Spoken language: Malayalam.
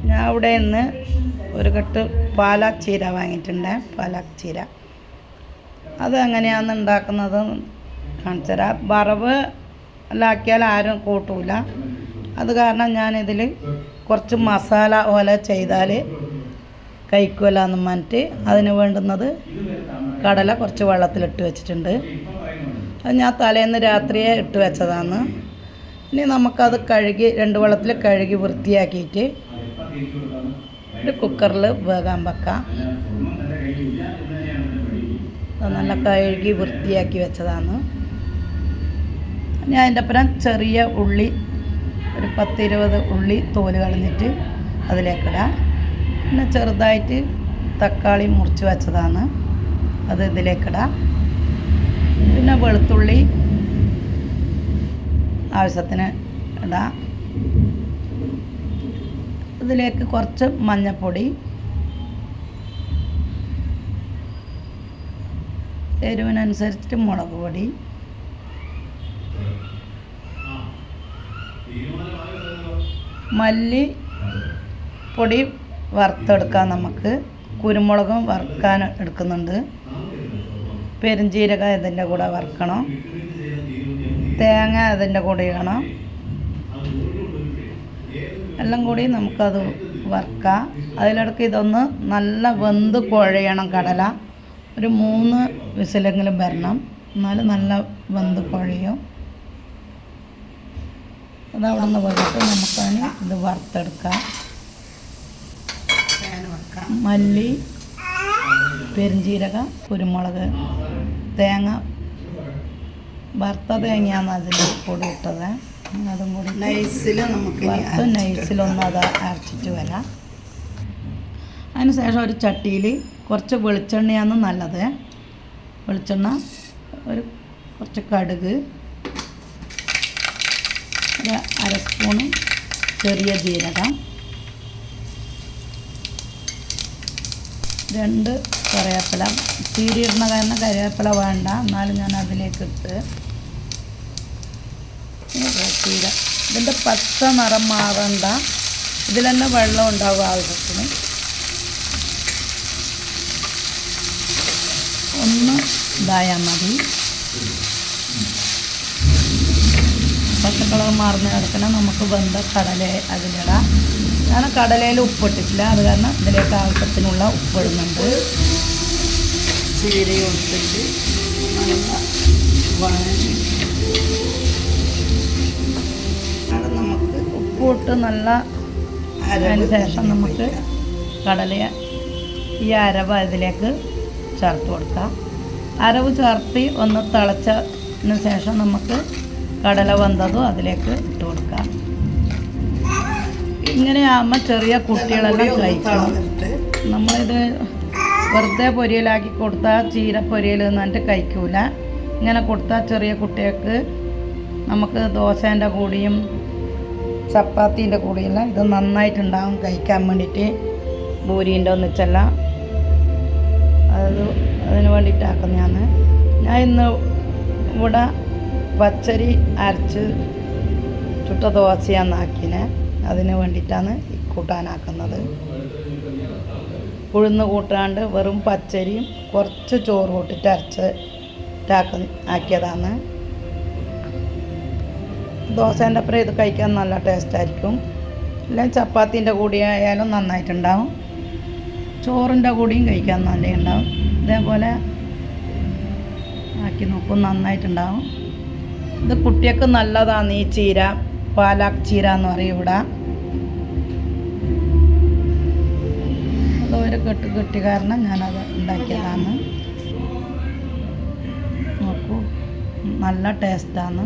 ഞാൻ ഇവിടെ ഇന്ന് ഒരു കെട്ട് പാലക് ചീര വാങ്ങിയിട്ടുണ്ട്. പാലക് ചീര അത് എങ്ങനെയാണ് ഉണ്ടാക്കുന്നത് കാണിച്ചു തരാം. വറവ് ആക്കിയാൽ ആരും കൂട്ടൂല. അത് കാരണം ഞാനിതിൽ കുറച്ച് മസാല പോലെ ചെയ്താൽ കഴിക്കുമല്ലോ എന്ന് പറഞ്ഞിട്ട് അതിന് വേണ്ടുന്നത് കടല കുറച്ച് വെള്ളത്തിലിട്ട് വെച്ചിട്ടുണ്ട്. അത് ഞാൻ തലേന്ന് രാത്രിയെ ഇട്ട് വെച്ചതാണ്. ഇനി നമുക്കത് കഴുകി 2 വെള്ളത്തിൽ കഴുകി വൃത്തിയാക്കിയിട്ട് ഒരു കുക്കറിൽ വേകാൻ വെക്കാം. നല്ല കഴുകി വൃത്തിയാക്കി വെച്ചതാണ്. ഇനി അതിൻ്റെ അപ്പുറം ചെറിയ ഉള്ളി ഒരു 10-20 ഉള്ളി തോല് കളഞ്ഞിട്ട് അതിലേക്കിടാം. പിന്നെ ചെറുതായിട്ട് തക്കാളി മുറിച്ച് വെച്ചതാണ്, അത് ഇതിലേക്കിടാം. പിന്നെ വെളുത്തുള്ളി ആവശ്യത്തിന് ഇടാം. ഇതിലേക്ക് കുറച്ച് മഞ്ഞൾപ്പൊടി, എരിവിനനുസരിച്ചിട്ട് മുളക് പൊടി, മല്ലി പൊടി വറുത്തെടുക്കാം. നമുക്ക് കുരുമുളകും വറുക്കാൻ എടുക്കുന്നുണ്ട്. പെരുംജീരകം ഇതിൻ്റെ കൂടെ വറുക്കണം. തേങ്ങ അതിൻ്റെ കൂടെ ഇടണം. എല്ലാം കൂടി നമുക്കത് വറുക്കാം. അതിലിടയ്ക്ക് ഇതൊന്ന് നല്ല വെന്ത് കുഴയണം. കടല ഒരു 3 വിസിലെങ്കിലും വരണം, എന്നാലും നല്ല വെന്ത് കുഴയും. അതവിടെ നിന്ന് വന്നിട്ട് നമുക്കതിന് ഇത് വറുത്തെടുക്കാം. മല്ലി, പെരുംജീരകം, കുരുമുളക്, തേങ്ങ വറുത്ത തേങ്ങയാണ് അതിൽ കൂടി ഇട്ടത്. അതും കൂടി നൈസിലൊന്നും അത് അരച്ചിട്ട് വരാം. അതിന് ശേഷം ഒരു ചട്ടിയിൽ കുറച്ച് വെളിച്ചെണ്ണയാണ് നല്ലത്. വെളിച്ചെണ്ണ, കുറച്ച് കടുക്, ഒരു 1/2 സ്പൂണ് ചെറിയ ജീരകം, 2 കറിവേപ്പില. ചീരിയിടുന്ന കാരണം കറിവേപ്പില വേണ്ട, എന്നാലും ഞാൻ അതിലേക്ക് ഇട്ട് ചീര. ഇതിൻ്റെ പച്ച നിറം മാറണ്ട, ഇതിൽ തന്നെ വെള്ളം ഉണ്ടാവും ആവശ്യത്തിന്. ഒന്ന് ഇതായാൽ മതി. പച്ചക്കളർ മാറുന്ന കിടക്കണം. നമുക്ക് വെന്ത കടല അതിലിടാം. ഞാൻ കടലയിൽ ഉപ്പിട്ടിട്ടില്ല, അത് കാരണം ഇതിലേക്ക് ആവശ്യത്തിനുള്ള ഉപ്പിടുന്നുണ്ട്. ചീരയും ഇട്ടിട്ട് നമുക്ക് ഉപ്പിട്ട് നല്ല അതിന് ശേഷം നമുക്ക് കടല ഈ അരവ് ഇതിലേക്ക് ചേർത്ത് കൊടുക്കാം. അരവ് ചേർത്ത് ഒന്ന് തിളച്ചതിന് ശേഷം നമുക്ക് കടല വെന്തതും അതിലേക്ക് ഇട്ട് കൊടുക്കാം. ഇങ്ങനെയാകുമ്പോൾ ചെറിയ കുട്ടികളെല്ലാം കഴിക്കണം. നമ്മളിത് വെറുതെ പൊരിയലാക്കി കൊടുത്താൽ ചീര പൊരിയൽ എന്നിട്ട് കഴിക്കൂല. ഇങ്ങനെ കൊടുത്താൽ ചെറിയ കുട്ടികൾക്ക് നമുക്ക് ദോശേൻ്റെ കൂടിയും ചപ്പാത്തീൻ്റെ കൂടിയെല്ലാം ഇത് നന്നായിട്ടുണ്ടാകും കഴിക്കാൻ വേണ്ടിയിട്ട്. പൂരീൻ്റെ ഒന്നിച്ചെല്ലാം അതിന് വേണ്ടിയിട്ടാക്കുന്നതാണ്. ഞാൻ ഇന്ന് ഇവിടെ പച്ചരി അരച്ച് ചുട്ട ദോശയാണ് ആക്കിനെ. അതിന് വേണ്ടിയിട്ടാണ് കൂട്ടാനാക്കുന്നത്. ഉഴുന്ന് കൂട്ടാണ്ട് വെറും പച്ചരിയും കുറച്ച് ചോറ് കൂട്ടിയിട്ട് അരച്ച് ആക്കിയതാണ്. ദോശേൻ്റെ അപ്പുറം ഇത് കഴിക്കാൻ നല്ല ടേസ്റ്റായിരിക്കും. അല്ലെങ്കിൽ ചപ്പാത്തീൻ്റെ കൂടി ആയാലും നന്നായിട്ടുണ്ടാവും, ചോറിൻ്റെ കൂടിയും കഴിക്കാൻ നല്ല ഉണ്ടാവും. ഇതേപോലെ ആക്കി നോക്കും, നന്നായിട്ടുണ്ടാവും. ഇത് കുട്ടികൾക്ക് നല്ലതാണ് ഈ ചീര. പാലക് ചീര എന്ന് പറയും ഇവിടെ. അതൊരു കെട്ടി കാരണം ഞാനത് ഉണ്ടാക്കിയതാണ്. നോക്കൂ, നല്ല ടേസ്റ്റാണ്.